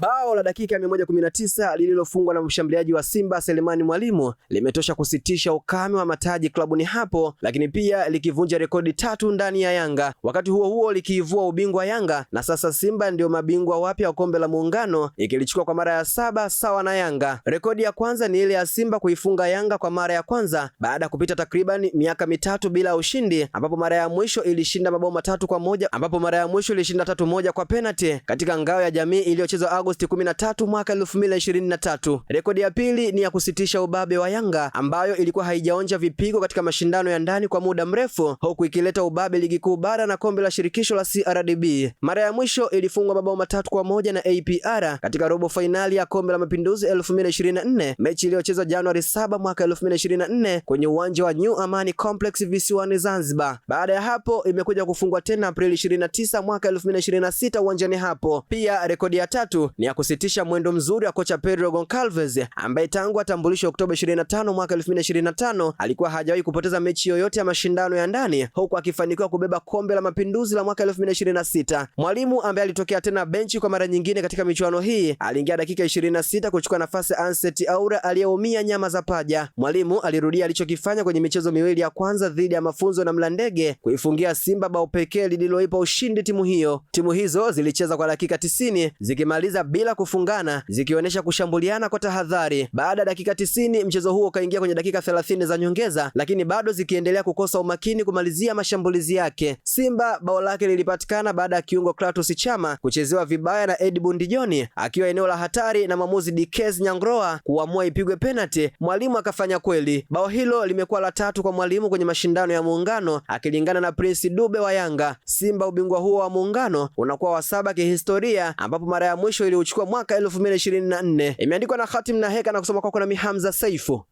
Bao la dakika ya 119 lililofungwa na mshambuliaji wa Simba Selemani Mwalimu limetosha kusitisha ukame wa mataji klabuni hapo, lakini pia likivunja rekodi 3 ndani ya Yanga. Wakati huo huo likiivua ubingwa Yanga, na sasa Simba ndio mabingwa wapya wa kombe la Muungano, ikilichukua kwa mara ya 7 sawa na Yanga. Rekodi ya kwanza ni ile ya Simba kuifunga Yanga kwa mara ya kwanza baada ya kupita takriban miaka 3 bila ushindi, ambapo mara ya mwisho ilishinda mabao 3-1, ambapo mara ya mwisho ilishinda 3-1 kwa penalty katika ngao ya jamii iliyochezwa Agosti 13 mwaka 2023. Rekodi ya pili ni ya kusitisha ubabe wa Yanga ambayo ilikuwa haijaonja vipigo katika mashindano ya ndani kwa muda mrefu, huku ikileta ubabe ligi kuu bara na kombe la shirikisho la CRDB. Mara ya mwisho ilifungwa mabao 3-1 na APR katika robo finali ya kombe la mapinduzi 2024, mechi iliyochezwa Januari 7 mwaka 2024 kwenye uwanja wa New Amani Complex visiwani Zanzibar. Baada ya hapo imekuja kufungwa tena Aprili 29 mwaka 2026 uwanjani hapo. Pia rekodi ya tatu ni ya kusitisha mwendo mzuri wa kocha Pedro Goncalves ambaye tangu atambulishwa Oktoba 25 mwaka 2025 alikuwa hajawahi kupoteza mechi yoyote ya mashindano ya ndani, huku akifanikiwa kubeba kombe la mapinduzi la mwaka 2026. Mwalimu ambaye alitokea tena benchi kwa mara nyingine katika michuano hii aliingia dakika 26 kuchukua nafasi Anseti Aura aliyeumia nyama za paja. Mwalimu alirudia alichokifanya kwenye michezo miwili ya kwanza dhidi ya Mafunzo na Mlandege, kuifungia Simba bao pekee lililoipa ushindi timu hiyo. Timu hizo zilicheza kwa dakika 90 zikimaliza bila kufungana, zikionyesha kushambuliana kwa tahadhari. Baada ya dakika 90 mchezo huo ukaingia kwenye dakika 30 za nyongeza, lakini bado zikiendelea kukosa umakini kumalizia mashambulizi yake. Simba bao lake lilipatikana baada ya kiungo Clatous Chama kuchezewa vibaya na Edmund John akiwa eneo la hatari na mwamuzi Dikez Nyangroa kuamua ipigwe penalty. Mwalimu akafanya kweli. Bao hilo limekuwa la 3 kwa Mwalimu kwenye mashindano ya Muungano akilingana na Prince Dube wa Yanga. Simba ubingwa huo wa Muungano unakuwa wa 7 kihistoria, ambapo mara ya mwisho iliuchukua mwaka 2024. Imeandikwa na Khatim na Heka na kusoma kwako na Hamza Saifu.